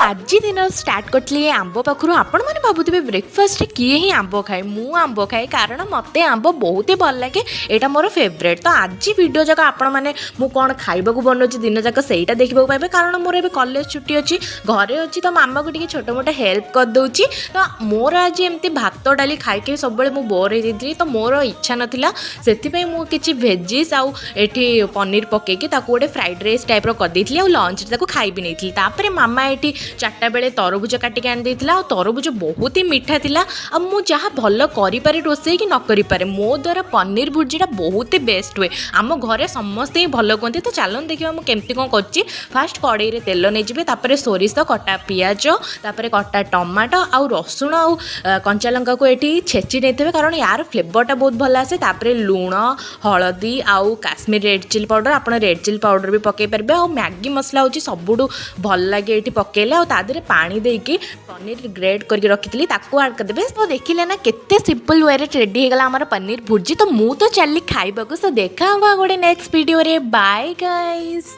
आज दिन स्टार्ट करी आंब पाखु आपण मैंने भावुवे ब्रेकफास्ट किए ही आंब खाए मु आंब खाए कारण मत आंब बहुत ही भल लगे यहाँ मोर फेवरेट। तो आज वीडियो जाक आपण मैंने कौन खाइबा बनाऊँ दिन जाक सहीटा देखा पाइबे कारण मोर ए कॉलेज छुट्टी अच्छी घरे अच्छी तो मामा को छोट मोट हेल्प करदे। तो मोर आज एमती भात डाली खाई सब मुझे बोर हो तो मोर इच्छा नाला से मुझे भेजिस आउ एठी पनीर पकईकि गोटे फ्राइड राइस टाइप करदे लंच खाई भी नहीं। मामा ये 4टा बेले तरबुज काटिक आनी तरबुज बहुत ही मीठा थिला। अब मु जहाँ भल करें रोसे कि न करें मो द्वारा पनीर भुर्जीटा बहुत ही बेस्ट हुए आम घरे समस्ते ही भल कहते। तो चलन देखा मुझे केमती कौन कर फास्ट कड़े तेल नहीं तापर सोरिष कटा पियाज तापर कटा टमाटो आउ रसुण आउ कंचा लंका को ये छेची नहीं कारण यार फ्लेवरटा बहुत भल आसे। तापर लुण हलदी आउ काश्मीर रेड चिली पाउडर आप रेड चिली पाउडर भी पकई पारे आ मैगी मसला हूँ सबुठ भल लगे ये पकेले आ तादेह पानी देकी पनीर ग्रेड करके रखी आड करदे। तो देखिले ना केते सिंपल वे रेडी होगा आम पनीर भुर्जी। तो मु तो चली खाइबा को। तो देखा गोटे नेक्स्ट वीडियो रे बाय गाइस।